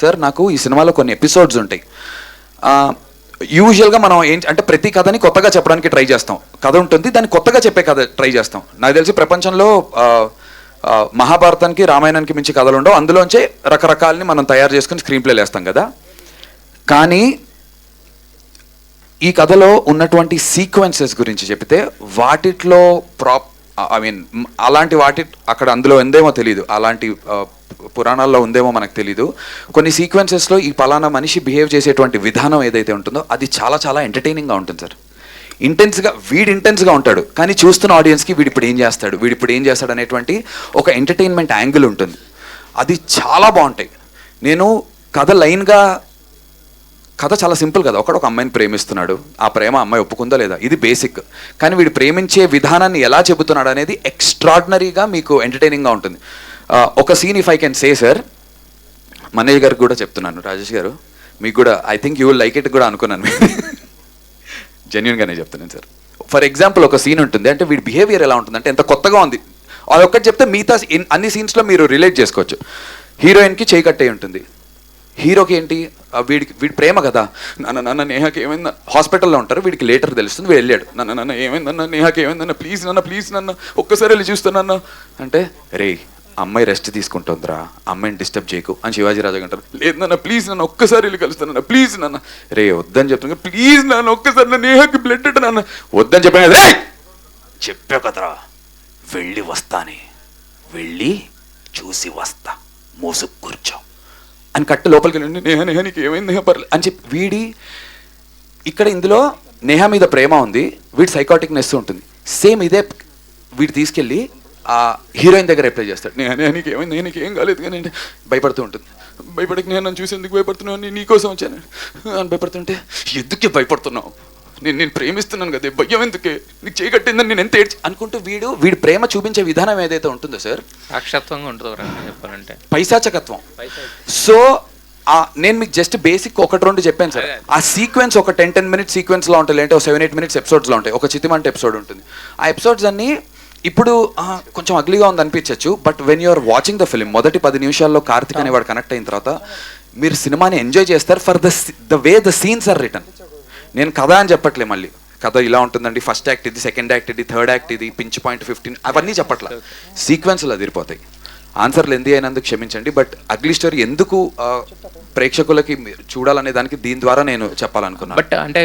Sir నాకు ఈ సినిమాలో కొన్ని ఎపిసోడ్స్ ఉంటాయి. యూజువల్గా మనం అంటే ప్రతి కథని కొత్తగా చెప్పడానికి ట్రై చేస్తాం. కథ ఉంటుంది, దాన్ని కొత్తగా చెప్పే కథ ట్రై చేస్తాం. నాకు తెలిసి ప్రపంచంలో మహాభారతానికి రామాయణానికి మించి కథలు ఉండవు. అందులోంచే రకరకాలని మనం తయారు చేసుకుని స్క్రీన్ ప్లేలు వేస్తాం కదా. కానీ ఈ కథలో ఉన్నటువంటి సీక్వెన్సెస్ గురించి చెప్తే వాటిట్లో అలాంటి అక్కడ అందులో ఉందేమో తెలీదు, అలాంటి పురాణాల్లో ఉందేమో మనకు తెలీదు. కొన్ని సీక్వెన్సెస్లో ఈ పలానా మనిషి బిహేవ్ చేసేటువంటి విధానం ఏదైతే ఉంటుందో అది చాలా చాలా ఎంటర్టైనింగ్గా ఉంటుంది సార్. ఇంటెన్స్గా ఉంటాడు, కానీ చూస్తున్న ఆడియన్స్కి వీడిప్పుడు ఏం చేస్తాడు అనేటువంటి ఒక ఎంటర్టైన్మెంట్ యాంగిల్ ఉంటుంది. అది చాలా బాగుంటాయి. నేను కథ చాలా సింపుల్ కదా. ఒక అమ్మాయిని ప్రేమిస్తున్నాడు, ఆ ప్రేమ అమ్మాయి ఒప్పుకుందా లేదా, ఇది బేసిక్. కానీ వీడు ప్రేమించే విధానాన్ని ఎలా చెబుతున్నాడు అనేది ఎక్స్ట్రాడినరీగా మీకు ఎంటర్టైనింగ్గా ఉంటుంది. ఒక scene if I can say sir, Manayya గారికి కూడా చెప్తున్నాను, రాజేష్ గారు మీకు కూడా I think you will like it కూడా అనుకున్నాను. జెన్యున్గానే చెప్తున్నాను సార్. ఫర్ ఎగ్జాంపుల్ ఒక సీన్ ఉంటుంది, అంటే వీడి బిహేవియర్ ఎలా ఉంటుంది అంటే ఎంత కొత్తగా ఉంది. అది ఒక్కటి చెప్తే మిగతా అన్ని సీన్స్లో మీరు రిలేట్ చేసుకోవచ్చు. హీరోయిన్కి చేయి కట్టే ఉంటుంది, హీరోకి ఏంటి వీడి ప్రేమ కదా. నన్ను నేహాకి ఏమైందా, హాస్పిటల్లో ఉంటారు, వీడికి లేటర్ తెలుస్తుంది, వీడు వెళ్ళాడు, నన్ను ఏమైందన్న నేహాకి ఏమైందన్న ప్లీజ్ నన్ను ఒక్కసారి వెళ్ళి చూస్తానన్న అంటే, రే అమ్మాయి రెస్ట్ తీసుకుంటుందిరా, అమ్మాయిని డిస్టర్బ్ చేయకు అని శివాజీ రాజా అంటారు. లేదు నన్ను ప్లీజ్ నన్ను ఒక్కసారి వెళ్ళి కలుస్తానన్న, ప్లీజ్ నన్ను. రే వద్దని చెప్తున్నా, ప్లీజ్ నన్ను ఒక్కసారి నా నేహాకి బ్లడ్ అంటే నన్ను వద్దని చెప్పాను కదా. చెప్పా కదరా వెళ్ళి వస్తానే, వెళ్ళి చూసి వస్తా, మోసుకు కూర్చో అని కట్టు లోపలికి వెళ్ళండి. నేహా నీకు ఏమైంది నేహా పర్లేదు అని చెప్పి ఇక్కడ ఇందులో నేహా మీద ప్రేమ ఉంది, వీడి సైకాటిక్నెస్ ఉంటుంది. సేమ్ ఇదే వీడు తీసుకెళ్ళి ఆ హీరోయిన్ దగ్గర అప్లై చేస్తాడు. నేహా నీకు ఏమైంది, నీకు ఏం కాలేదు కానీ అంటే భయపడుతూ ఉంటుంది. భయపడక నేను నన్ను చూసి ఎందుకు భయపడుతున్నావు, నేను నీకోసం వచ్చాను అని భయపడుతుంటే, ఎందుకే భయపడుతున్నావు, నేను ప్రేమిస్తున్నాను కదా, భయం ఎందుకే, నీకు చేయి కట్టిందని నేను ఎంత ఏడ్చి అనుకుంటూ వీడి ప్రేమ చూపించే విధానం ఏదైతే ఉంటుందో సార్, సాక్షాత్వంగా ఉంటుంది చెప్పాలంటే, పైశాచకత్వం. సో నేను మీకు జస్ట్ బేసిక్ 1-2 చెప్పాను సార్. ఆ సీక్వెన్స్ ఒక 10 మినిట్స్ సీక్వెన్స్లో ఉంటాయి, అంటే ఒక 7-8 మినిట్స్ ఎపిసోడ్స్లో ఉంటాయి. ఒక చితిమంట ఎపిసోడ్ ఉంటుంది. ఆ ఎపిసోడ్స్ అన్నీ ఇప్పుడు కొంచెం అగ్లీగా ఉంది అనిపించచ్చు, but when you're watching the film, మొదటి 10 నిమిషాల్లో కార్తిక్ అనేవాడు కనెక్ట్ అయిన తర్వాత మీరు సినిమాని ఎంజాయ్ చేస్తారు for the way the scenes are return. నేను కథ అని చెప్పట్లే, మళ్ళీ కథ ఇలా ఉంటుందండి, ఫస్ట్ యాక్ట్ ఇది, సెకండ్ యాక్ట్ ఇది, థర్డ్ యాక్ట్ ఇది, పించ్ పాయింట్ 15 అవన్నీ చెప్పట్లా, సీక్వెన్స్లు అదిరిపోతాయి. ఆన్సర్లు ఎందు అయినందుకు క్షమించండి, బట్ అగ్లీ స్టోరీ ఎందుకు ప్రేక్షకులకి చూడాలనే దానికి దీని ద్వారా నేను చెప్పాలనుకున్నాను. బట్ అంటే